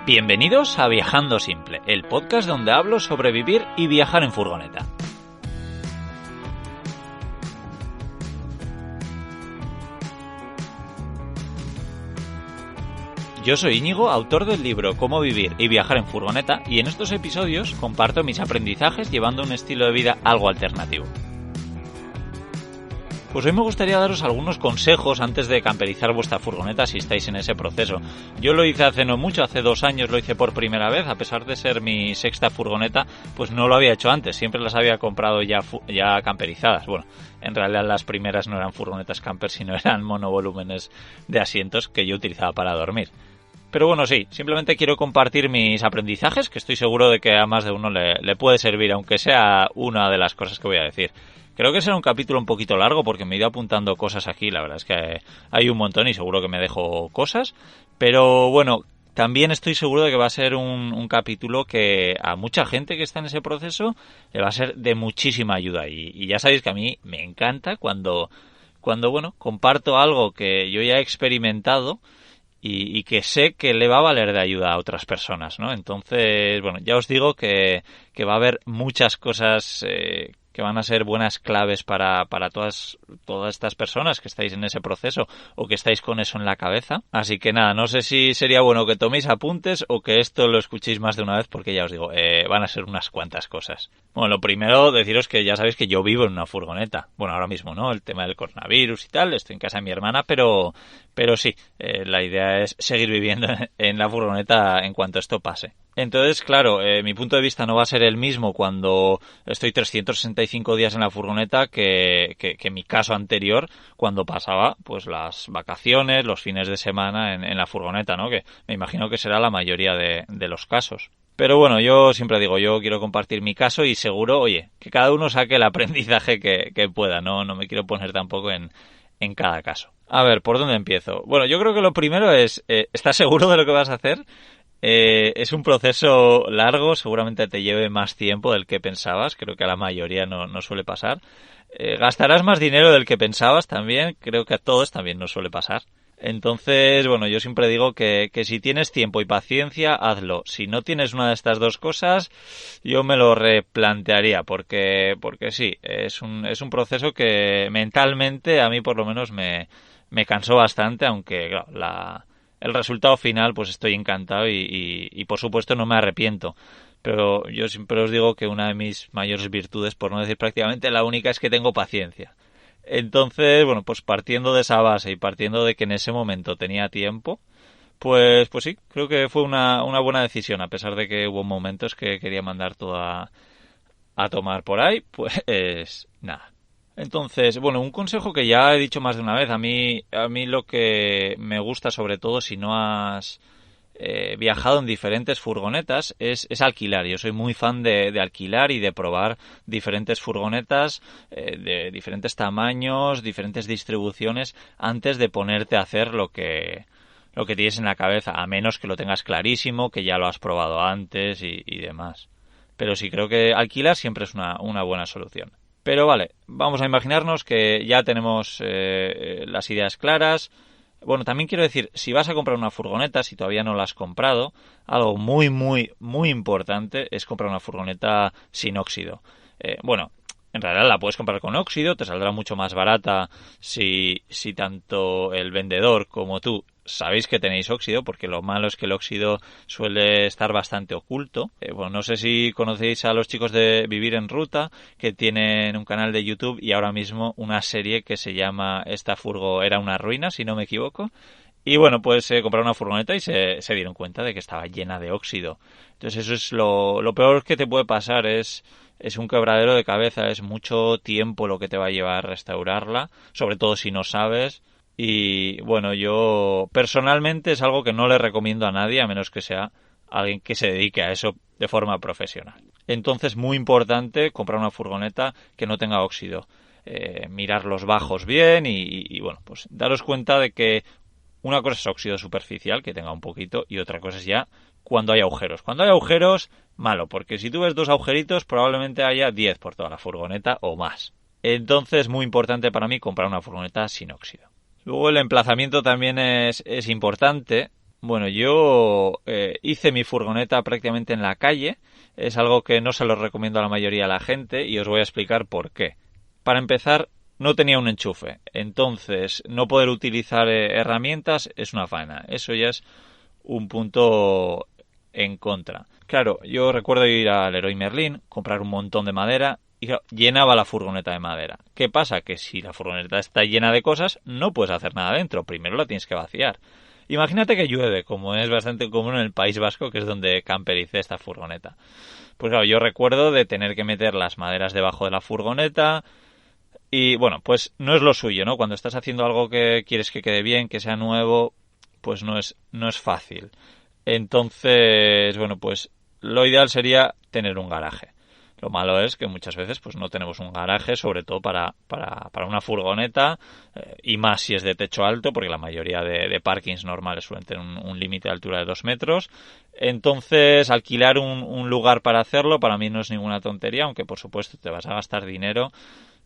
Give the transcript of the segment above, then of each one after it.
Bienvenidos a Viajando Simple, el podcast donde hablo sobre vivir y viajar en furgoneta. Yo soy Íñigo, autor del libro Cómo vivir y viajar en furgoneta, y en estos episodios comparto mis aprendizajes llevando un estilo de vida algo alternativo. Pues hoy me gustaría daros algunos consejos antes de camperizar vuestra furgoneta si estáis en ese proceso. Yo lo hice hace no mucho, hace 2 años lo hice por primera vez, a pesar de ser mi sexta furgoneta, pues no lo había hecho antes, siempre las había comprado ya camperizadas. Bueno, en realidad las primeras no eran furgonetas camper, sino eran monovolúmenes de asientos que yo utilizaba para dormir. Pero bueno, sí, simplemente quiero compartir mis aprendizajes, que estoy seguro de que a más de uno le puede servir, aunque sea una de las cosas que voy a decir. Creo que será un capítulo un poquito largo porque me he ido apuntando cosas aquí, la verdad es que hay un montón y seguro que me dejo cosas, pero bueno, también estoy seguro de que va a ser un capítulo que a mucha gente que está en ese proceso le va a ser de muchísima ayuda y ya sabéis que a mí me encanta cuando bueno, comparto algo que yo ya he experimentado y que sé que le va a valer de ayuda a otras personas, ¿no? Entonces, bueno, ya os digo que va a haber muchas cosas que van a ser buenas claves para todas estas personas que estáis en ese proceso o que estáis con eso en la cabeza. Así que nada, no sé si sería bueno que toméis apuntes o que esto lo escuchéis más de una vez porque ya os digo, van a ser unas cuantas cosas. Bueno, lo primero, deciros que ya sabéis que yo vivo en una furgoneta. Bueno, ahora mismo no, el tema del coronavirus y tal, estoy en casa de mi hermana, pero sí, la idea es seguir viviendo en la furgoneta en cuanto esto pase. Entonces, claro, mi punto de vista no va a ser el mismo cuando estoy 365 días en la furgoneta que mi caso anterior, cuando pasaba pues las vacaciones, los fines de semana en la furgoneta, ¿no? Que me imagino que será la mayoría de los casos. Pero bueno, yo siempre digo, yo quiero compartir mi caso y seguro, oye, que cada uno saque el aprendizaje que pueda, no me quiero poner tampoco en cada caso. A ver, ¿por dónde empiezo? Bueno, yo creo que lo primero es, ¿estás seguro de lo que vas a hacer? Es un proceso largo, seguramente te lleve más tiempo del que pensabas, creo que a la mayoría no suele pasar. Gastarás más dinero del que pensabas también, creo que a todos también nos suele pasar. Entonces, bueno, yo siempre digo que si tienes tiempo y paciencia, hazlo. Si no tienes una de estas dos cosas, yo me lo replantearía, porque sí, es un proceso que mentalmente a mí por lo menos me cansó bastante, aunque claro, el resultado final pues estoy encantado y por supuesto no me arrepiento. Pero yo siempre os digo que una de mis mayores virtudes, por no decir prácticamente la única, es que tengo paciencia. Entonces, bueno, pues partiendo de esa base y partiendo de que en ese momento tenía tiempo, pues sí, creo que fue una buena decisión, a pesar de que hubo momentos que quería mandar todo a tomar por ahí, pues nada. Entonces, bueno, un consejo que ya he dicho más de una vez, a mí lo que me gusta sobre todo si no has viajado en diferentes furgonetas es alquilar. Yo soy muy fan de alquilar y de probar diferentes furgonetas de diferentes tamaños, diferentes distribuciones antes de ponerte a hacer lo que tienes en la cabeza, a menos que lo tengas clarísimo, que ya lo has probado antes y demás. Pero sí, creo que alquilar siempre es una buena solución. Pero vale, vamos a imaginarnos que ya tenemos las ideas claras. Bueno, también quiero decir, si vas a comprar una furgoneta, si todavía no la has comprado, algo muy, muy, muy importante es comprar una furgoneta sin óxido. Bueno, en realidad la puedes comprar con óxido, te saldrá mucho más barata si tanto el vendedor como tú sabéis que tenéis óxido, porque lo malo es que el óxido suele estar bastante oculto. Bueno, no sé si conocéis a los chicos de Vivir en Ruta, que tienen un canal de YouTube y ahora mismo una serie que se llama Esta furgo era una ruina, si no me equivoco. Y bueno, pues compraron una furgoneta y se dieron cuenta de que estaba llena de óxido. Entonces eso es lo peor que te puede pasar, es un quebradero de cabeza, es mucho tiempo lo que te va a llevar restaurarla, sobre todo si no sabes. Y bueno, yo personalmente es algo que no le recomiendo a nadie, a menos que sea alguien que se dedique a eso de forma profesional. Entonces, muy importante comprar una furgoneta que no tenga óxido. Mirar los bajos bien y bueno, pues daros cuenta de que una cosa es óxido superficial, que tenga un poquito, y otra cosa es ya cuando hay agujeros. Cuando hay agujeros, malo, porque si tú ves 2 agujeritos, probablemente haya 10 por toda la furgoneta o más. Entonces, muy importante para mí comprar una furgoneta sin óxido. Luego el emplazamiento también es importante. Bueno, yo hice mi furgoneta prácticamente en la calle. Es algo que no se lo recomiendo a la mayoría de la gente y os voy a explicar por qué. Para empezar, no tenía un enchufe. Entonces, no poder utilizar herramientas es una faena. Eso ya es un punto en contra. Claro, yo recuerdo ir al Leroy Merlin, comprar un montón de madera y claro, llenaba la furgoneta de madera. ¿Qué pasa? Que si la furgoneta está llena de cosas, no puedes hacer nada dentro. Primero la tienes que vaciar. Imagínate que llueve, como es bastante común en el País Vasco, que es donde campericé esta furgoneta. Pues claro, yo recuerdo de tener que meter las maderas debajo de la furgoneta y bueno, pues no es lo suyo, ¿no? Cuando estás haciendo algo que quieres que quede bien, que sea nuevo, pues no es fácil. Entonces, bueno, pues lo ideal sería tener un garaje. Lo malo es que muchas veces pues no tenemos un garaje, sobre todo para una furgoneta, y más si es de techo alto, porque la mayoría de parkings normales suelen tener un límite de altura de 2 metros. Entonces, alquilar un lugar para hacerlo para mí no es ninguna tontería, aunque por supuesto te vas a gastar dinero,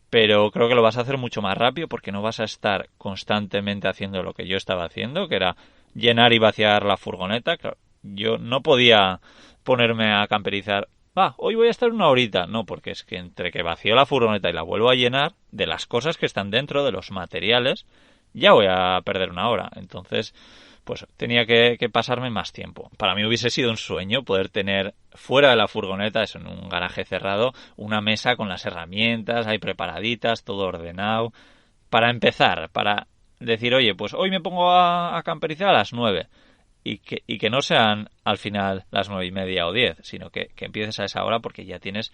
pero creo que lo vas a hacer mucho más rápido porque no vas a estar constantemente haciendo lo que yo estaba haciendo, que era llenar y vaciar la furgoneta. Claro, yo no podía ponerme a camperizar. Hoy voy a estar una horita. No, porque es que entre que vacío la furgoneta y la vuelvo a llenar, de las cosas que están dentro, de los materiales, ya voy a perder una hora. Entonces, pues tenía que pasarme más tiempo. Para mí hubiese sido un sueño poder tener fuera de la furgoneta, eso en un garaje cerrado, una mesa con las herramientas ahí preparaditas, todo ordenado. Para empezar, para decir, oye, pues hoy me pongo a camperizar a las 9 y que no sean al final las 9:30 o 10, sino que empieces a esa hora porque ya tienes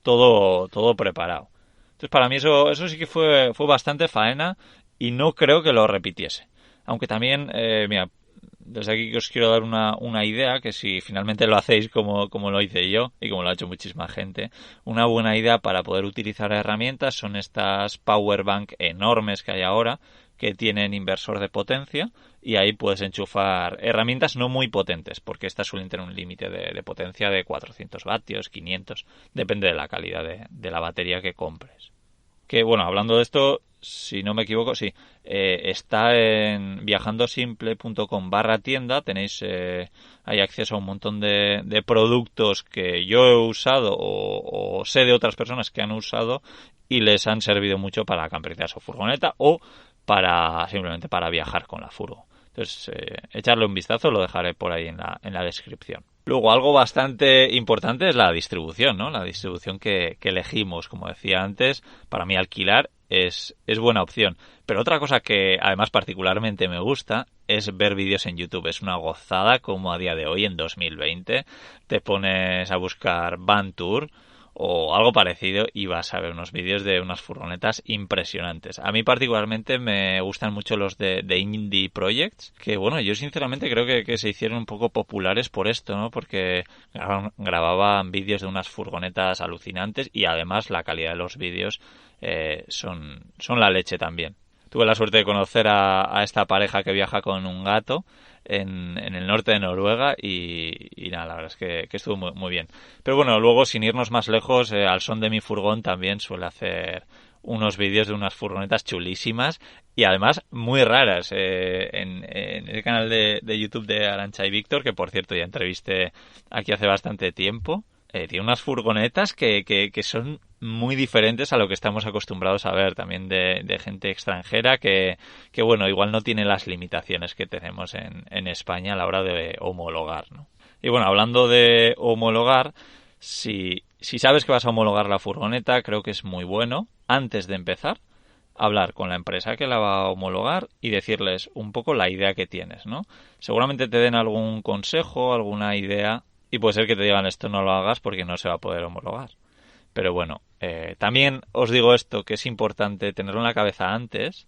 todo preparado. Entonces para mí eso sí que fue bastante faena y no creo que lo repitiese. Aunque también, mira, desde aquí os quiero dar una idea que si finalmente lo hacéis como lo hice yo y como lo ha hecho muchísima gente, una buena idea para poder utilizar herramientas son estas power bank enormes que hay ahora, que tienen inversor de potencia y ahí puedes enchufar herramientas no muy potentes, porque estas suelen tener un límite de potencia de 400 vatios, 500, depende de la calidad de la batería que compres. Que bueno, hablando de esto, si no me equivoco, sí, está en viajandosimple.com/tienda, tenéis hay acceso a un montón de productos que yo he usado o sé de otras personas que han usado y les han servido mucho para camperizar su furgoneta o simplemente para viajar con la furgo. Entonces, echarle un vistazo, lo dejaré por ahí en la descripción. Luego, algo bastante importante es la distribución, ¿no? La distribución que elegimos. Como decía antes, para mí alquilar es buena opción. Pero otra cosa que además particularmente me gusta es ver vídeos en YouTube. Es una gozada como a día de hoy, en 2020, te pones a buscar Van Tour o algo parecido y vas a ver unos vídeos de unas furgonetas impresionantes. A mí particularmente me gustan mucho los de Indie Projects, que bueno, yo sinceramente creo que se hicieron un poco populares por esto, ¿no? Porque grababan vídeos de unas furgonetas alucinantes y además la calidad de los vídeos son la leche también. Tuve la suerte de conocer a esta pareja que viaja con un gato en el norte de Noruega y nada, la verdad es que estuvo muy, muy bien. Pero bueno, luego sin irnos más lejos, Al Son de mi Furgón también suele hacer unos vídeos de unas furgonetas chulísimas y además muy raras. En el canal de YouTube de Arantxa y Víctor, que por cierto ya entrevisté aquí hace bastante tiempo, tiene unas furgonetas que son muy diferentes a lo que estamos acostumbrados a ver, también de gente extranjera que bueno, igual no tiene las limitaciones que tenemos en España a la hora de homologar, ¿no? Y bueno, hablando de homologar, si sabes que vas a homologar la furgoneta, creo que es muy bueno, antes de empezar, hablar con la empresa que la va a homologar y decirles un poco la idea que tienes, ¿no? Seguramente te den algún consejo, alguna idea, y puede ser que te digan esto no lo hagas porque no se va a poder homologar. Pero bueno, también os digo esto, que es importante tenerlo en la cabeza antes,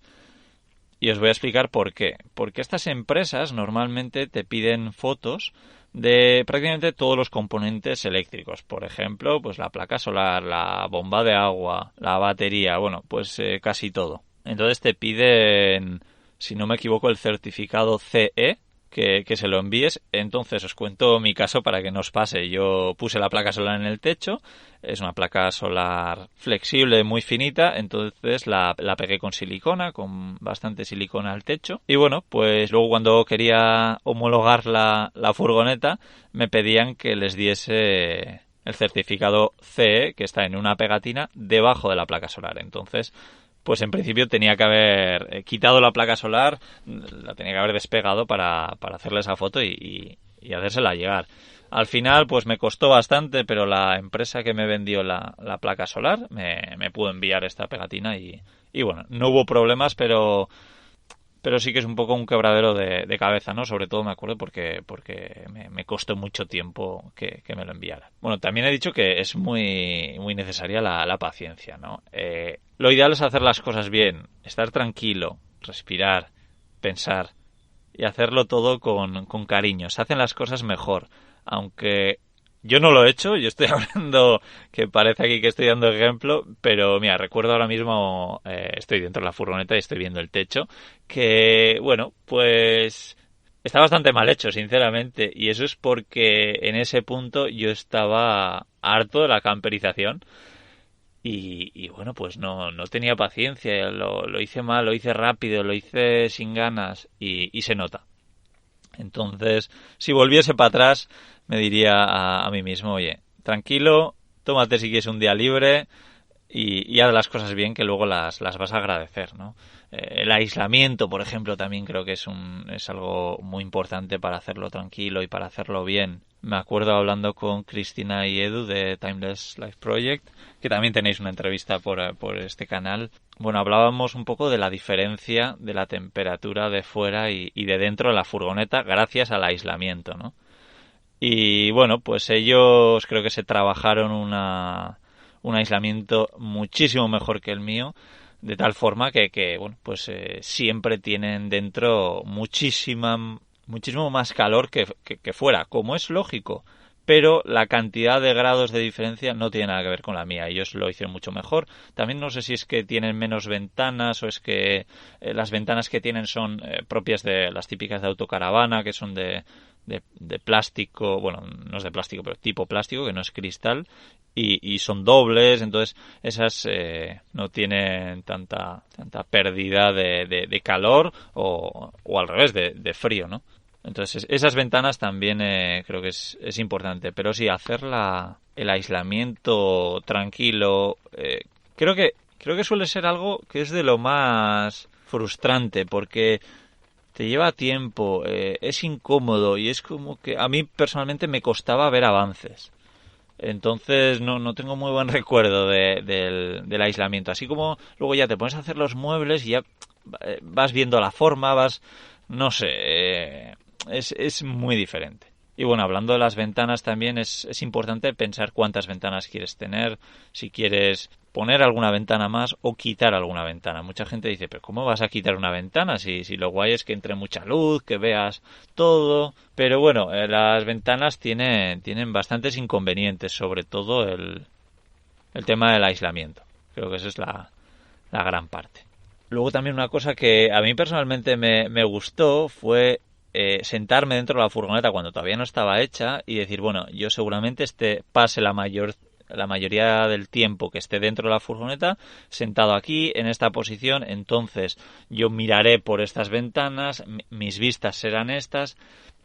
y os voy a explicar por qué. Porque estas empresas normalmente te piden fotos de prácticamente todos los componentes eléctricos. Por ejemplo, pues la placa solar, la bomba de agua, la batería, bueno, pues casi todo. Entonces te piden, si no me equivoco, el certificado CE, que se lo envíes. Entonces os cuento mi caso para que no os pase. Yo puse la placa solar en el techo, es una placa solar flexible, muy finita, entonces la pegué con silicona, con bastante silicona al techo. Y bueno, pues luego cuando quería homologar la furgoneta, me pedían que les diese el certificado CE, que está en una pegatina debajo de la placa solar. Entonces, pues en principio tenía que haber quitado la placa solar, la tenía que haber despegado para hacerle esa foto y hacérsela llegar. Al final, pues me costó bastante, pero la empresa que me vendió la placa solar me pudo enviar esta pegatina y bueno, no hubo problemas, pero sí que es un poco un quebradero de cabeza, ¿no? Sobre todo me acuerdo porque me costó mucho tiempo que me lo enviara. Bueno, también he dicho que es muy, muy necesaria la paciencia, ¿no? Lo ideal es hacer las cosas bien, estar tranquilo, respirar, pensar y hacerlo todo con cariño. Se hacen las cosas mejor, aunque yo no lo he hecho, yo estoy hablando que parece aquí que estoy dando ejemplo, pero mira, recuerdo ahora mismo, estoy dentro de la furgoneta y estoy viendo el techo, que bueno, pues está bastante mal hecho, sinceramente, y eso es porque en ese punto yo estaba harto de la camperización y bueno, pues no tenía paciencia, lo hice mal, lo hice rápido, lo hice sin ganas y se nota. Entonces, si volviese para atrás, me diría a mí mismo, oye, tranquilo, tómate si quieres un día libre y haz las cosas bien que luego las vas a agradecer, ¿no? El aislamiento, por ejemplo, también creo que es algo muy importante para hacerlo tranquilo y para hacerlo bien. Me acuerdo hablando con Cristina y Edu de Timeless Life Project, que también tenéis una entrevista por este canal. Bueno, hablábamos un poco de la diferencia de la temperatura de fuera y de dentro de la furgoneta gracias al aislamiento, ¿no? Y bueno, pues ellos creo que se trabajaron un aislamiento muchísimo mejor que el mío, de tal forma que bueno, pues siempre tienen dentro muchísimo más calor que fuera, como es lógico, pero la cantidad de grados de diferencia no tiene nada que ver con la mía. Ellos lo hicieron mucho mejor. También no sé si es que tienen menos ventanas o es que las ventanas que tienen son propias de las típicas de autocaravana, que son de plástico, bueno, no es de plástico, pero tipo plástico, que no es cristal, y son dobles, entonces esas no tienen tanta pérdida de calor o al revés, de frío, ¿no? Entonces esas ventanas también creo que es importante, pero sí, hacer el aislamiento tranquilo, creo que suele ser algo que es de lo más frustrante, porque te lleva tiempo, es incómodo y es como que a mí personalmente me costaba ver avances. Entonces no tengo muy buen recuerdo del aislamiento. Así como luego ya te pones a hacer los muebles y ya vas viendo la forma, no sé, es muy diferente. Y bueno, hablando de las ventanas también es importante pensar cuántas ventanas quieres tener, si quieres poner alguna ventana más o quitar alguna ventana. Mucha gente dice, pero ¿cómo vas a quitar una ventana si lo guay es que entre mucha luz, que veas todo? Pero bueno, las ventanas tienen bastantes inconvenientes, sobre todo el tema del aislamiento. Creo que esa es la gran parte. Luego también una cosa que a mí personalmente me gustó fue sentarme dentro de la furgoneta cuando todavía no estaba hecha y decir, bueno, yo seguramente pase la mayoría del tiempo que esté dentro de la furgoneta sentado aquí en esta posición, entonces yo miraré por estas ventanas, mis vistas serán estas.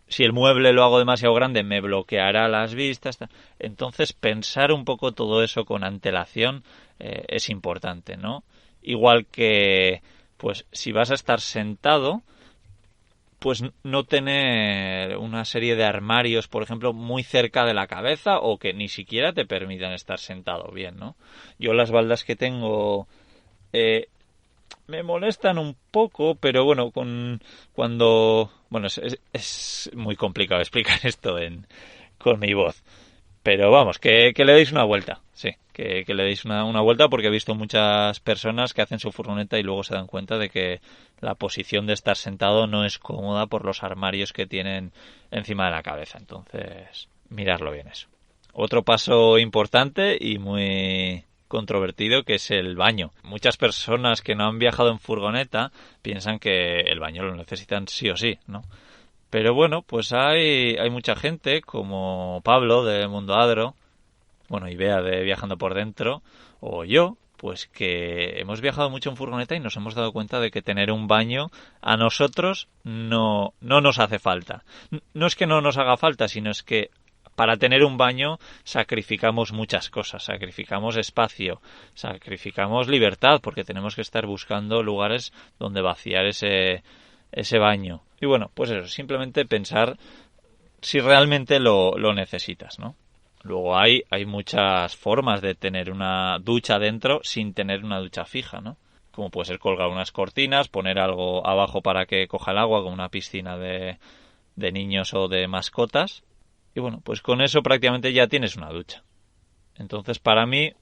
Si el mueble lo hago demasiado grande me bloqueará las vistas. Entonces pensar un poco todo eso con antelación es importante, ¿no? Igual que pues si vas a estar sentado, pues no tener una serie de armarios, por ejemplo, muy cerca de la cabeza o que ni siquiera te permitan estar sentado bien, ¿no? Yo las baldas que tengo me molestan un poco, pero bueno, bueno, es muy complicado explicar esto con mi voz. Pero vamos, que le deis una vuelta, sí, que le deis una vuelta porque he visto muchas personas que hacen su furgoneta y luego se dan cuenta de que la posición de estar sentado no es cómoda por los armarios que tienen encima de la cabeza. Entonces, mirarlo bien eso. Otro paso importante y muy controvertido que es el baño. Muchas personas que no han viajado en furgoneta piensan que el baño lo necesitan sí o sí, ¿no? Pero bueno, pues hay mucha gente como Pablo de Mundo Adro, bueno, y Bea de Viajando por Dentro, o yo, pues que hemos viajado mucho en furgoneta y nos hemos dado cuenta de que tener un baño a nosotros no nos hace falta. No es que no nos haga falta, sino es que para tener un baño sacrificamos muchas cosas, sacrificamos espacio, sacrificamos libertad, porque tenemos que estar buscando lugares donde vaciar ese baño. Y bueno, pues eso, simplemente pensar si realmente lo necesitas, ¿no? Luego hay muchas formas de tener una ducha dentro sin tener una ducha fija, ¿no? Como puede ser colgar unas cortinas, poner algo abajo para que coja el agua, como una piscina de niños o de mascotas. Y bueno, pues con eso prácticamente ya tienes una ducha. Entonces, para mí,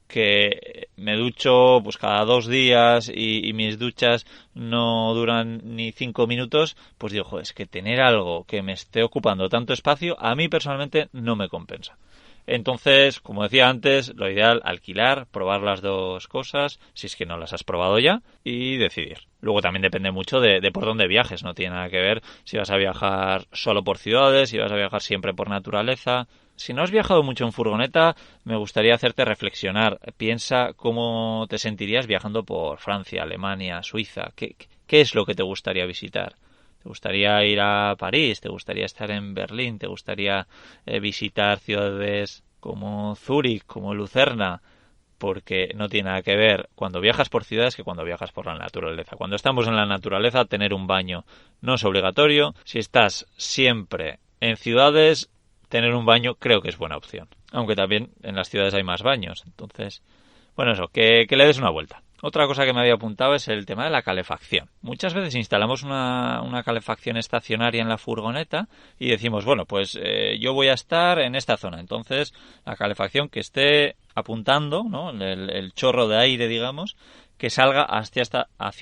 que me ducho pues cada 2 días y mis duchas no duran ni 5 minutos, pues digo, joder, es que tener algo que me esté ocupando tanto espacio, a mí personalmente no me compensa. Entonces, como decía antes, lo ideal, alquilar, probar las dos cosas, si es que no las has probado ya, y decidir. Luego también depende mucho de por dónde viajes, no tiene nada que ver si vas a viajar solo por ciudades, si vas a viajar siempre por naturaleza. Si no has viajado mucho en furgoneta, me gustaría hacerte reflexionar. Piensa cómo te sentirías viajando por Francia, Alemania, Suiza. ¿Qué es lo que te gustaría visitar? ¿Te gustaría ir a París? ¿Te gustaría estar en Berlín? ¿Te gustaría visitar ciudades como Zúrich, como Lucerna? Porque no tiene nada que ver cuando viajas por ciudades que cuando viajas por la naturaleza. Cuando estamos en la naturaleza, tener un baño no es obligatorio. Si estás siempre en ciudades, tener un baño creo que es buena opción. Aunque también en las ciudades hay más baños. Entonces, bueno, eso, que le des una vuelta. Otra cosa que me había apuntado es el tema de la calefacción. Muchas veces instalamos una calefacción estacionaria en la furgoneta y decimos, bueno, pues yo voy a estar en esta zona. Entonces, la calefacción que esté apuntando, ¿no? El chorro de aire, digamos, que salga hacia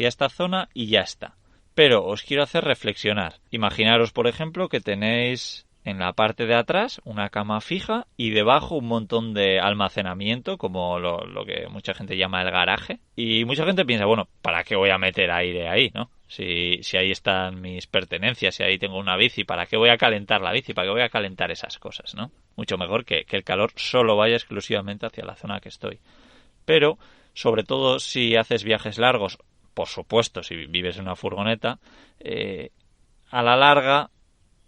esta zona y ya está. Pero os quiero hacer reflexionar. Imaginaros, por ejemplo, que tenéis en la parte de atrás una cama fija y debajo un montón de almacenamiento, como lo que mucha gente llama el garaje. Y mucha gente piensa, bueno, ¿para qué voy a meter aire ahí, no? Si ahí están mis pertenencias, si ahí tengo una bici, ¿para qué voy a calentar la bici? ¿Para qué voy a calentar esas cosas, no? Mucho mejor que el calor solo vaya exclusivamente hacia la zona que estoy. Pero, sobre todo si haces viajes largos, por supuesto, si vives en una furgoneta, a la larga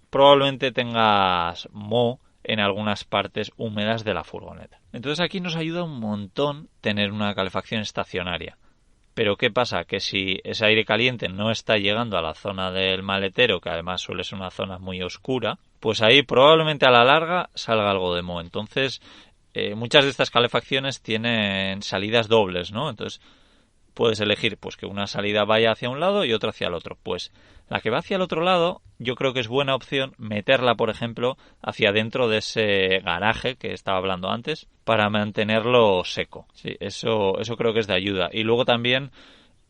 probablemente tengas moho en algunas partes húmedas de la furgoneta. Entonces aquí nos ayuda un montón tener una calefacción estacionaria. Pero ¿qué pasa? Que si ese aire caliente no está llegando a la zona del maletero, que además suele ser una zona muy oscura, pues ahí probablemente a la larga salga algo de moho. Entonces, muchas de estas calefacciones tienen salidas dobles, ¿no? Entonces, puedes elegir pues que una salida vaya hacia un lado y otra hacia el otro. Pues la que va hacia el otro lado, yo creo que es buena opción meterla, por ejemplo, hacia dentro de ese garaje que estaba hablando antes, para mantenerlo seco. Sí, eso creo que es de ayuda. Y luego también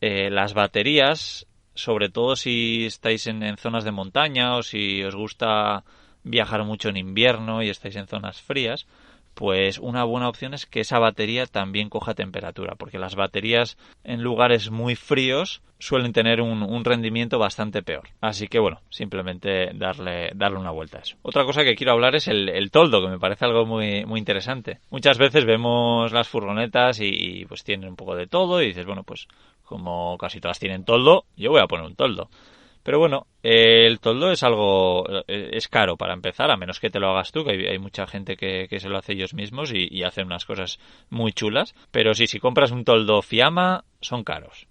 las baterías, sobre todo si estáis en zonas de montaña o si os gusta viajar mucho en invierno y estáis en zonas frías, pues una buena opción es que esa batería también coja temperatura, porque las baterías en lugares muy fríos suelen tener un rendimiento bastante peor. Así que bueno, simplemente darle una vuelta a eso. Otra cosa que quiero hablar es el toldo, que me parece algo muy, muy interesante. Muchas veces vemos las furgonetas y pues tienen un poco de todo y dices, bueno, pues como casi todas tienen toldo, yo voy a poner un toldo. Pero bueno, el toldo es caro para empezar, a menos que te lo hagas tú, que hay mucha gente que se lo hace ellos mismos y hacen unas cosas muy chulas. Pero sí, si compras un toldo Fiamma, son caros.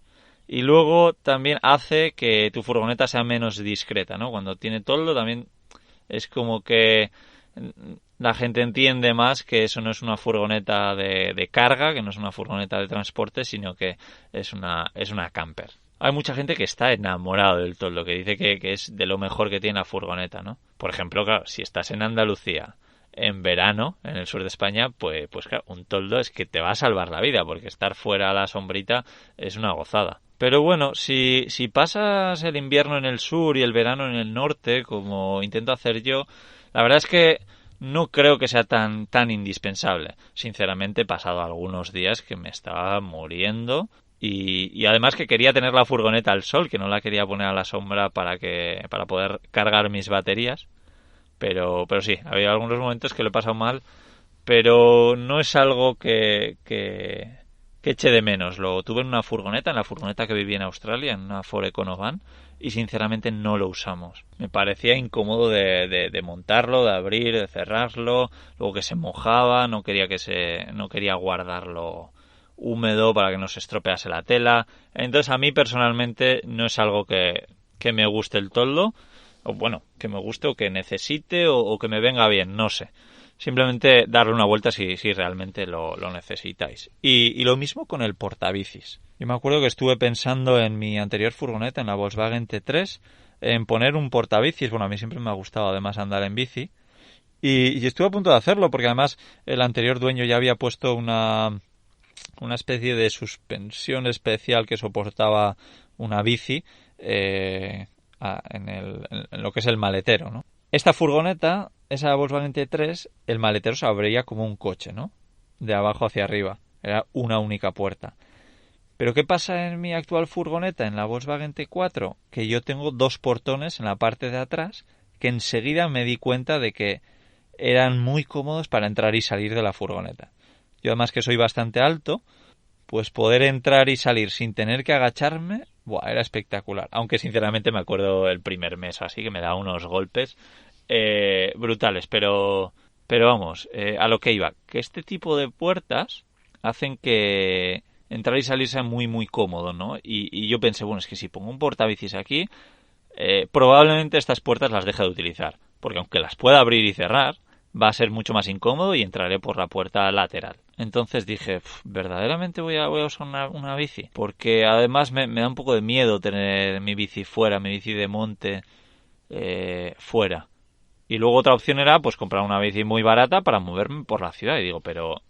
Y luego también hace que tu furgoneta sea menos discreta, ¿no? Cuando tiene toldo también es como que la gente entiende más que eso no es una furgoneta de carga, que no es una furgoneta de transporte, sino que es una camper. Hay mucha gente que está enamorado del toldo, que dice que es de lo mejor que tiene la furgoneta, ¿no? Por ejemplo, claro, si estás en Andalucía en verano, en el sur de España, pues claro, un toldo es que te va a salvar la vida, porque estar fuera a la sombrita es una gozada. Pero bueno, si pasas el invierno en el sur y el verano en el norte, como intento hacer yo, la verdad es que no creo que sea tan indispensable. Sinceramente, he pasado algunos días que me estaba muriendo y además que quería tener la furgoneta al sol, que no la quería poner a la sombra para poder cargar mis baterías. Pero sí, había algunos momentos que lo he pasado mal, pero no es algo que eche de menos. Lo tuve en una furgoneta, en la furgoneta que vivía en Australia, en una Ford Econovan, y sinceramente no lo usamos. Me parecía incómodo de montarlo, de abrir, de cerrarlo, luego que se mojaba, no quería guardarlo húmedo para que no se estropease la tela. Entonces a mí personalmente no es algo que me guste el toldo, o bueno, que me guste o que necesite o que me venga bien, no sé. Simplemente darle una vuelta si realmente lo necesitáis. Y lo mismo con el portabicis. Yo me acuerdo que estuve pensando en mi anterior furgoneta, en la Volkswagen T3, en poner un portabicis. Bueno, a mí siempre me ha gustado además andar en bici. Y estuve a punto de hacerlo porque además el anterior dueño ya había puesto una especie de suspensión especial que soportaba una bici en lo que es el maletero, ¿no? Esta furgoneta, esa Volkswagen T3, el maletero se abría como un coche, ¿no? De abajo hacia arriba. Era una única puerta. Pero ¿qué pasa en mi actual furgoneta, en la Volkswagen T4? Que yo tengo dos portones en la parte de atrás que enseguida me di cuenta de que eran muy cómodos para entrar y salir de la furgoneta. Yo además que soy bastante alto, pues poder entrar y salir sin tener que agacharme, buah, era espectacular. Aunque sinceramente me acuerdo el primer mes así que me daba unos golpes brutales. Pero vamos, a lo que iba, que este tipo de puertas hacen que entrar y salir sea muy muy cómodo, ¿no? Y yo pensé, bueno, es que si pongo un portabicis aquí, probablemente estas puertas las deje de utilizar. Porque aunque las pueda abrir y cerrar, va a ser mucho más incómodo y entraré por la puerta lateral. Entonces dije, ¿verdaderamente voy a usar una bici? Porque además me da un poco de miedo tener mi bici fuera, mi bici de monte fuera. Y luego otra opción era pues comprar una bici muy barata para moverme por la ciudad. Y digo, pero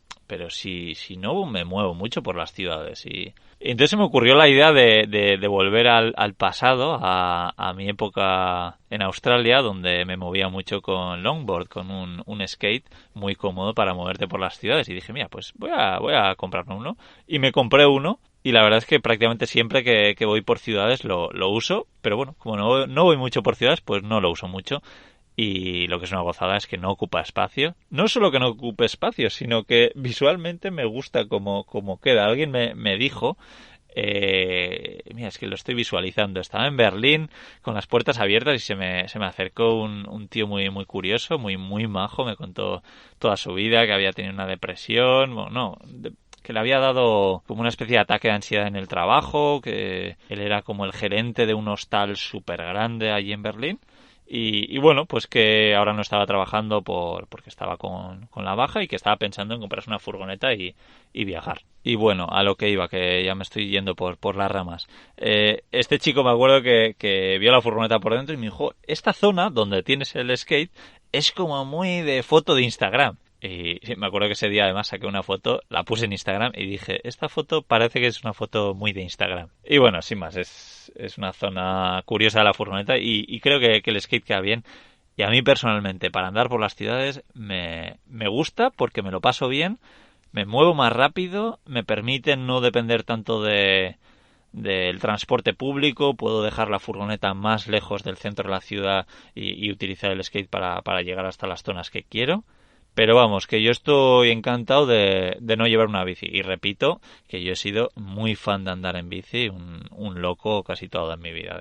si no me muevo mucho por las ciudades. Y entonces se me ocurrió la idea de volver al pasado, a mi época en Australia, donde me movía mucho con longboard, con un skate muy cómodo para moverte por las ciudades. Y dije, mira, pues voy a comprarme uno. Y me compré uno. Y la verdad es que prácticamente siempre que voy por ciudades lo uso. Pero bueno, como no voy mucho por ciudades, pues no lo uso mucho. Y lo que es una gozada es que no ocupa espacio. No solo que no ocupe espacio, sino que visualmente me gusta como queda. Alguien me dijo, mira, es que lo estoy visualizando. Estaba en Berlín con las puertas abiertas y se me acercó un tío muy muy curioso, muy muy majo. Me contó toda su vida, que había tenido una depresión. Bueno, no, que le había dado como una especie de ataque de ansiedad en el trabajo, que él era como el gerente de un hostal súper grande allí en Berlín. Y bueno, pues que ahora no estaba trabajando porque estaba con la baja y que estaba pensando en comprarse una furgoneta y viajar. Y bueno, a lo que iba, que ya me estoy yendo por las ramas. Este chico me acuerdo que vio la furgoneta por dentro y me dijo, esta zona donde tienes el skate es como muy de foto de Instagram. Y sí, me acuerdo que ese día además saqué una foto, la puse en Instagram y dije, esta foto parece que es una foto muy de Instagram. Y bueno, sin más, es una zona curiosa de la furgoneta y creo que el skate queda bien. Y a mí personalmente, para andar por las ciudades, me gusta porque me lo paso bien, me muevo más rápido, me permite no depender tanto del transporte público, puedo dejar la furgoneta más lejos del centro de la ciudad y utilizar el skate para llegar hasta las zonas que quiero. Pero vamos, que yo estoy encantado de no llevar una bici. Y repito que yo he sido muy fan de andar en bici, un loco casi toda mi vida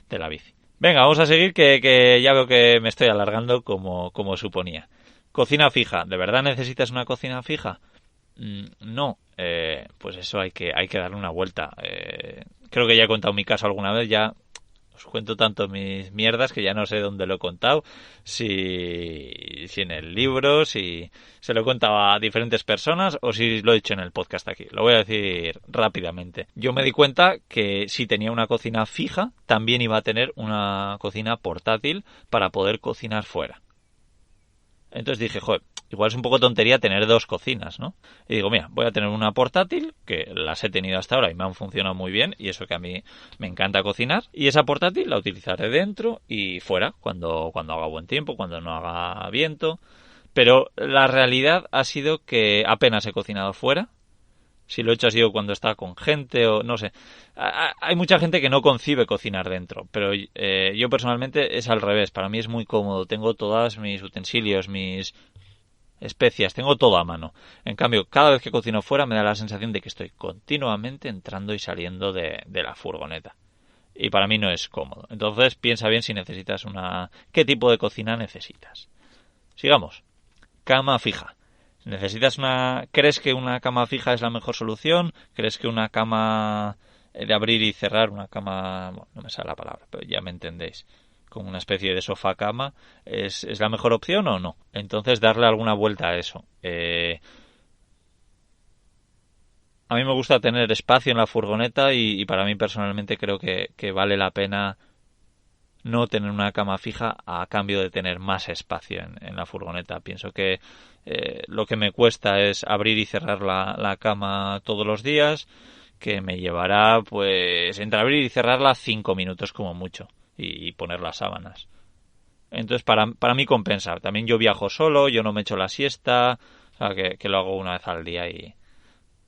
de la bici. Venga, vamos a seguir que ya veo que me estoy alargando como suponía. Cocina fija. ¿De verdad necesitas una cocina fija? No. Pues eso hay que darle una vuelta. Creo que ya he contado mi caso alguna vez, ya os cuento tanto mis mierdas que ya no sé dónde lo he contado, si en el libro, si se lo he contado a diferentes personas o si lo he dicho en el podcast aquí. Lo voy a decir rápidamente. Yo me di cuenta que si tenía una cocina fija, también iba a tener una cocina portátil para poder cocinar fuera. Entonces dije, joder, igual es un poco tontería tener dos cocinas, ¿no? Y digo, mira, voy a tener una portátil, que las he tenido hasta ahora y me han funcionado muy bien, y eso que a mí me encanta cocinar, y esa portátil la utilizaré dentro y fuera, cuando haga buen tiempo, cuando no haga viento. Pero la realidad ha sido que apenas he cocinado fuera, Si lo he hecho ha sido cuando estaba con gente o no sé. Hay mucha gente que no concibe cocinar dentro, pero yo personalmente es al revés. Para mí es muy cómodo. Tengo todos mis utensilios, mis especias, tengo todo a mano. En cambio, cada vez que cocino fuera me da la sensación de que estoy continuamente entrando y saliendo de la furgoneta. Y para mí no es cómodo. Entonces piensa bien si necesitas ¿Qué tipo de cocina necesitas? Sigamos. Cama fija. ¿Crees que una cama fija es la mejor solución? ¿Crees que una cama de abrir y cerrar, una cama, bueno, no me sale la palabra, pero ya me entendéis, como una especie de sofá cama, es la mejor opción o no? Entonces darle alguna vuelta a eso. A mí me gusta tener espacio en la furgoneta y para mí personalmente creo que vale la pena no tener una cama fija a cambio de tener más espacio en la furgoneta. Pienso que lo que me cuesta es abrir y cerrar la cama todos los días, que me llevará pues entre abrir y cerrarla 5 minutos como mucho y poner las sábanas. Entonces para mí compensa. También yo viajo solo, yo no me echo la siesta, o sea que lo hago una vez al día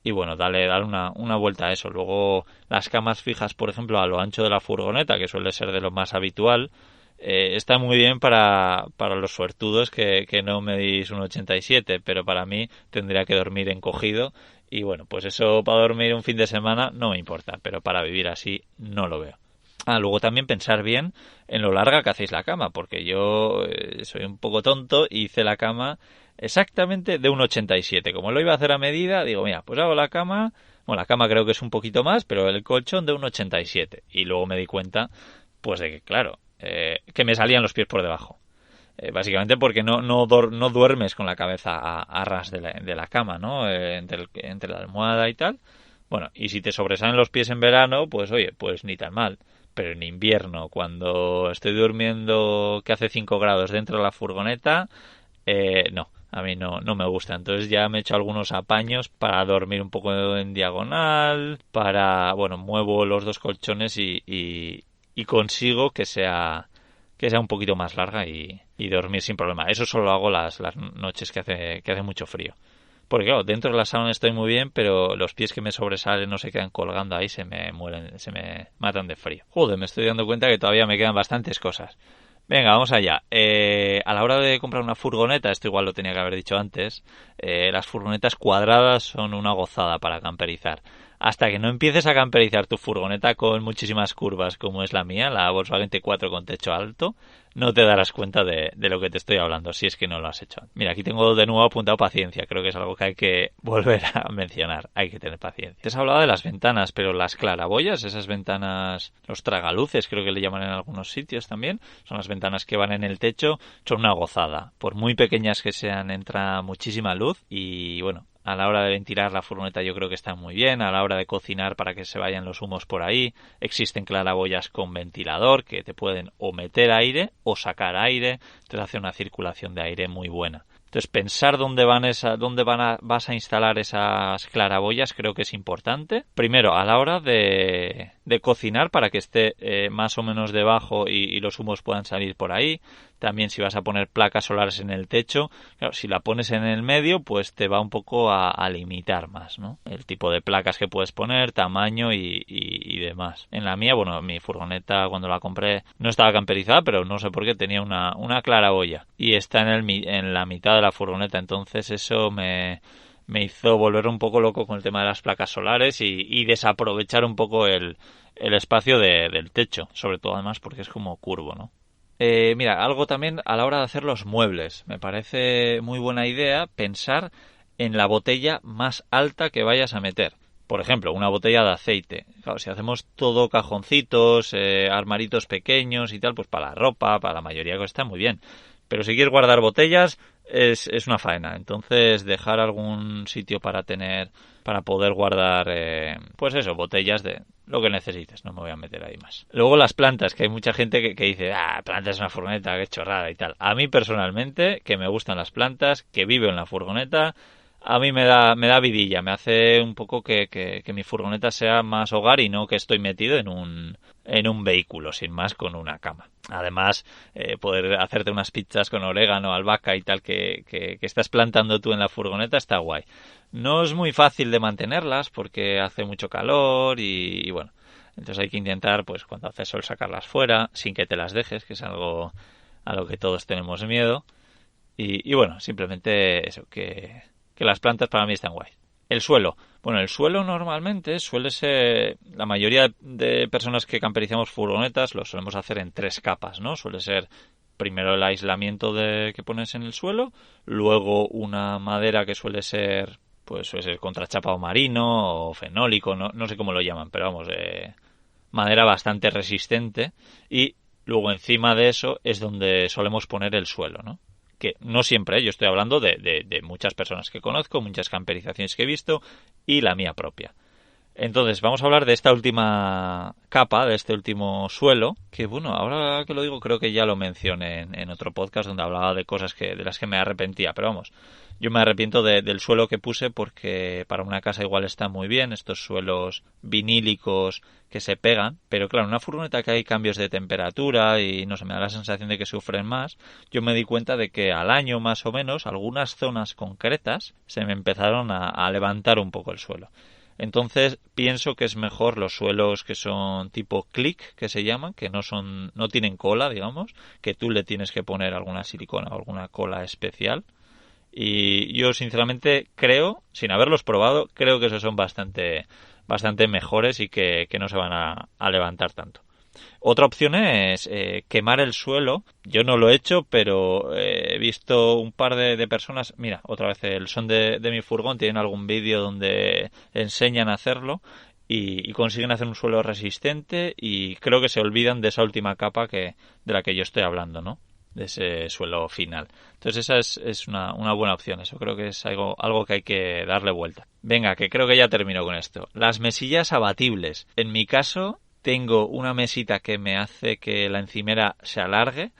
y bueno, dale una vuelta a eso. Luego, las camas fijas, por ejemplo, a lo ancho de la furgoneta, que suele ser de lo más habitual, está muy bien para los suertudos que no medís un 87, pero para mí tendría que dormir encogido. Y bueno, pues eso para dormir un fin de semana no me importa, pero para vivir así no lo veo. Luego también pensar bien en lo larga que hacéis la cama, porque yo soy un poco tonto y hice la cama exactamente de un 87. Como lo iba a hacer a medida, digo, mira, pues hago la cama, bueno, la cama creo que es un poquito más, pero el colchón de un 87. Y luego me di cuenta, pues de que, claro, que me salían los pies por debajo. Básicamente porque no duermes con la cabeza a ras de la cama, ¿no? Entre la almohada y tal. Bueno, y si te sobresalen los pies en verano, pues oye, pues ni tan mal. Pero en invierno, cuando estoy durmiendo que hace 5 grados dentro de la furgoneta, no, a mí no me gusta. Entonces ya me he hecho algunos apaños para dormir un poco en diagonal, bueno, muevo los dos colchones y consigo que sea un poquito más larga y dormir sin problema. Eso solo lo hago las noches que hace mucho frío. Porque claro, dentro de la sauna estoy muy bien, pero los pies que me sobresalen no se quedan colgando ahí, se me mueren, se me matan de frío. Joder, me estoy dando cuenta que todavía me quedan bastantes cosas. Venga, vamos allá. A la hora de comprar una furgoneta, esto igual lo tenía que haber dicho antes, las furgonetas cuadradas son una gozada para camperizar. Hasta que no empieces a camperizar tu furgoneta con muchísimas curvas, como es la mía, la Volkswagen T4 con techo alto, no te darás cuenta de lo que te estoy hablando, si es que no lo has hecho. Mira, aquí tengo de nuevo apuntado paciencia, creo que es algo que hay que volver a mencionar, hay que tener paciencia. Te has hablado de las ventanas, pero las claraboyas, esas ventanas, los tragaluces, creo que le llaman en algunos sitios también, son las ventanas que van en el techo, son una gozada. Por muy pequeñas que sean, entra muchísima luz y bueno, a la hora de ventilar la furgoneta yo creo que está muy bien. A la hora de cocinar para que se vayan los humos por ahí, existen claraboyas con ventilador que te pueden o meter aire o sacar aire. Entonces hace una circulación de aire muy buena. Entonces pensar dónde vas a instalar esas claraboyas creo que es importante. Primero, a la hora de cocinar para que esté más o menos debajo y los humos puedan salir por ahí. También si vas a poner placas solares en el techo, claro, si la pones en el medio, pues te va un poco a limitar más, ¿no? El tipo de placas que puedes poner, tamaño y demás. En la mía, bueno, mi furgoneta cuando la compré no estaba camperizada, pero no sé por qué tenía una claraboya y está en la mitad de la furgoneta, entonces eso me hizo volver un poco loco con el tema de las placas solares y desaprovechar un poco el espacio del techo, sobre todo además porque es como curvo, ¿no? Mira, algo también a la hora de hacer los muebles. Me parece muy buena idea pensar en la botella más alta que vayas a meter. Por ejemplo, una botella de aceite. Claro, si hacemos todo cajoncitos, armaritos pequeños y tal, pues para la ropa, para la mayoría que está muy bien. Pero si quieres guardar botellas, es una faena. Entonces, dejar algún sitio para poder guardar, pues eso, botellas de lo que necesites. No me voy a meter ahí más. Luego las plantas, que hay mucha gente que dice, plantas en una furgoneta, qué chorrada y tal. A mí personalmente, que me gustan las plantas, que vivo en la furgoneta, a mí me da vidilla, me hace un poco que mi furgoneta sea más hogar y no que estoy metido en un vehículo, sin más, con una cama. Además, poder hacerte unas pizzas con orégano, albahaca y tal que estás plantando tú en la furgoneta está guay. No es muy fácil de mantenerlas porque hace mucho calor y bueno, entonces hay que intentar, pues cuando hace sol, sacarlas fuera sin que te las dejes, que es algo a lo que todos tenemos miedo. Y bueno, simplemente eso, que las plantas para mí están guay. El suelo. Bueno, el suelo normalmente suele ser... La mayoría de personas que camperizamos furgonetas lo solemos hacer en 3 capas, ¿no? Suele ser primero el aislamiento que pones en el suelo, luego una madera que suele ser contrachapado marino o fenólico, no sé cómo lo llaman, pero vamos, madera bastante resistente, y luego encima de eso es donde solemos poner el suelo, ¿no? Que no siempre, yo estoy hablando de muchas personas que conozco, muchas camperizaciones que he visto y la mía propia. Entonces, vamos a hablar de esta última capa, de este último suelo, que bueno, ahora que lo digo creo que ya lo mencioné en otro podcast donde hablaba de cosas de las que me arrepentía, pero vamos, yo me arrepiento del suelo que puse porque para una casa igual está muy bien, estos suelos vinílicos que se pegan, pero claro, en una furgoneta que hay cambios de temperatura y no sé, me da la sensación de que sufren más, yo me di cuenta de que al año más o menos algunas zonas concretas se me empezaron a levantar un poco el suelo. Entonces pienso que es mejor los suelos que son tipo click, que se llaman, que no tienen cola, digamos, que tú le tienes que poner alguna silicona o alguna cola especial. Y yo sinceramente creo, sin haberlos probado, creo que esos son bastante mejores y que no se van a levantar tanto. Otra opción es quemar el suelo. Yo no lo he hecho, pero he visto un par de personas. Mira, otra vez el son de mi furgón. Tienen algún vídeo donde enseñan a hacerlo y consiguen hacer un suelo resistente, y creo que se olvidan de esa última capa de la que yo estoy hablando, ¿no? De ese suelo final. Entonces esa es una buena opción. Eso creo que es algo que hay que darle vuelta. Venga, que creo que ya termino con esto. Las mesillas abatibles. En mi caso tengo una mesita que me hace que la encimera se alargue,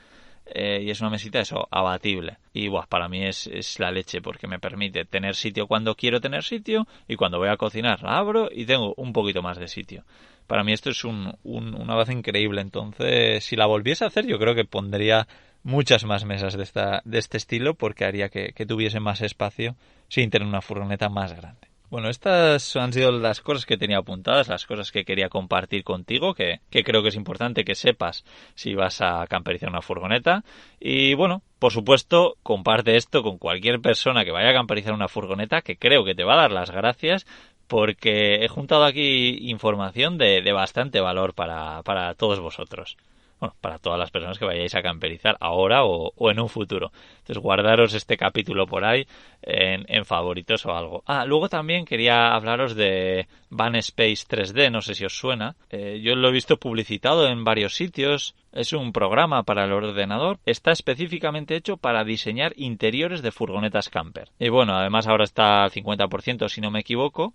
y es una mesita eso, abatible. Y buah, para mí es la leche porque me permite tener sitio cuando quiero tener sitio, y cuando voy a cocinar la abro y tengo un poquito más de sitio. Para mí esto es una base increíble. Entonces, si la volviese a hacer, yo creo que pondría muchas más mesas de este estilo, porque haría que tuviese más espacio sin tener una furgoneta más grande. Bueno, estas han sido las cosas que tenía apuntadas, las cosas que quería compartir contigo, que creo que es importante que sepas si vas a camperizar una furgoneta. Y bueno, por supuesto, comparte esto con cualquier persona que vaya a camperizar una furgoneta, que creo que te va a dar las gracias, porque he juntado aquí información de bastante valor para todos vosotros. Bueno, para todas las personas que vayáis a camperizar ahora o en un futuro. Entonces guardaros este capítulo por ahí en favoritos o algo. Luego también quería hablaros de Vanespace 3D, no sé si os suena. Yo lo he visto publicitado en varios sitios. Es un programa para el ordenador. Está específicamente hecho para diseñar interiores de furgonetas camper. Y bueno, además ahora está al 50% si no me equivoco.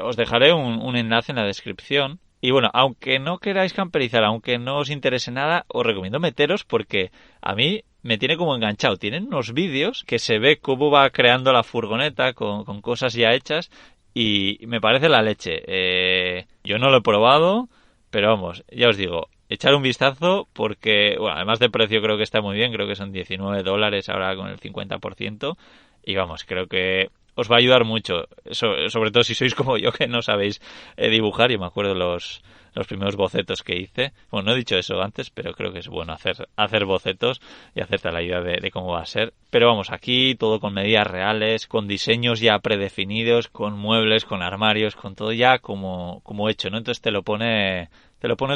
Os dejaré un enlace en la descripción. Y bueno, aunque no queráis camperizar, aunque no os interese nada, os recomiendo meteros porque a mí me tiene como enganchado. Tienen unos vídeos que se ve cómo va creando la furgoneta con cosas ya hechas y me parece la leche. Yo no lo he probado, pero vamos, ya os digo, echar un vistazo porque, bueno, además de precio creo que está muy bien, creo que son $19 ahora con el 50%, y vamos, creo que os va a ayudar mucho, sobre todo si sois como yo que no sabéis dibujar. Yo me acuerdo los primeros bocetos que hice. Bueno, no he dicho eso antes, pero creo que es bueno hacer bocetos y hacerte la idea de cómo va a ser. Pero vamos, aquí todo con medidas reales, con diseños ya predefinidos, con muebles, con armarios, con todo ya como hecho, ¿no? Entonces te lo pone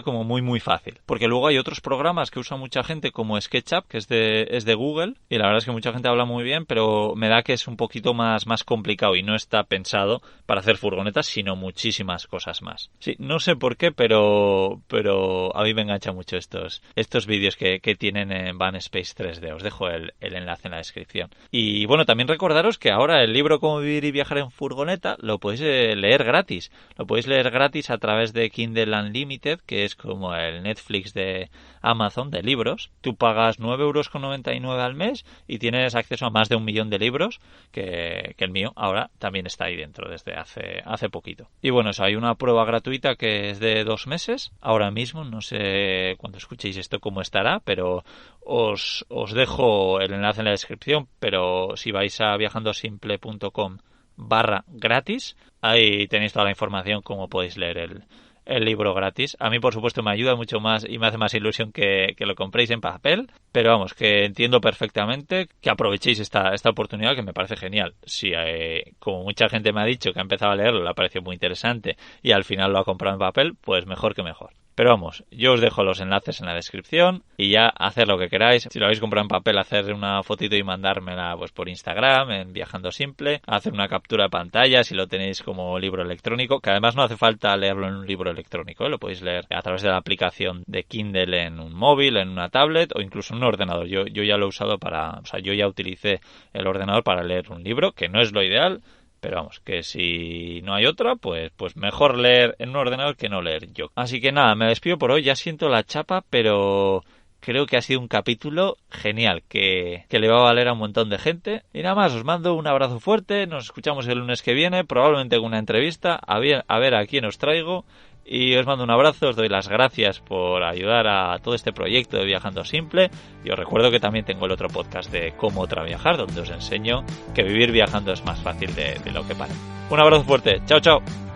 como muy fácil. Porque luego hay otros programas que usa mucha gente como SketchUp, que es de Google, y la verdad es que mucha gente habla muy bien, pero me da que es un poquito más complicado y no está pensado para hacer furgonetas, sino muchísimas cosas más. Sí, no sé por qué, pero a mí me engancha mucho estos vídeos que tienen en Vanespace 3D. Os dejo el enlace en la descripción. Y bueno, también recordaros que ahora el libro Cómo vivir y viajar en furgoneta lo podéis leer gratis. Lo podéis leer gratis a través de Kindle Unlimited, que es como el Netflix de Amazon de libros. Tú pagas 9,99 € al mes y tienes acceso a más de 1 millón de libros, que el mío ahora también está ahí dentro desde hace poquito. Y bueno, eso, hay una prueba gratuita que es de 2 meses. Ahora mismo, no sé cuando escuchéis esto cómo estará, pero os dejo el enlace en la descripción. Pero si vais a viajandosimple.com /gratis. Ahí tenéis toda la información, cómo podéis leer el libro gratis. A mí, por supuesto, me ayuda mucho más y me hace más ilusión que lo compréis en papel. Pero vamos, que entiendo perfectamente que aprovechéis esta oportunidad, que me parece genial. Si, como mucha gente me ha dicho que ha empezado a leerlo, le ha parecido muy interesante y al final lo ha comprado en papel, pues mejor que mejor. Pero vamos, yo os dejo los enlaces en la descripción y ya hacer lo que queráis. Si lo habéis comprado en papel, hacer una fotito y mandármela pues por Instagram, en Viajando Simple. Hacer una captura de pantalla si lo tenéis como libro electrónico, que además no hace falta leerlo en un libro electrónico, Lo podéis leer a través de la aplicación de Kindle en un móvil, en una tablet o incluso en un ordenador. Yo ya lo he usado yo ya utilicé el ordenador para leer un libro, que no es lo ideal. Pero vamos, que si no hay otra, pues mejor leer en un ordenador que no leer yo. Así que nada, me despido por hoy. Ya siento la chapa, pero creo que ha sido un capítulo genial, que le va a valer a un montón de gente. Y nada más, os mando un abrazo fuerte. Nos escuchamos el lunes que viene, probablemente con una entrevista. A ver a quién os traigo. Y os mando un abrazo, os doy las gracias por ayudar a todo este proyecto de Viajando Simple. Y os recuerdo que también tengo el otro podcast de Cómo Otra Viajar, donde os enseño que vivir viajando es más fácil de lo que parece. Un abrazo fuerte, chao chao.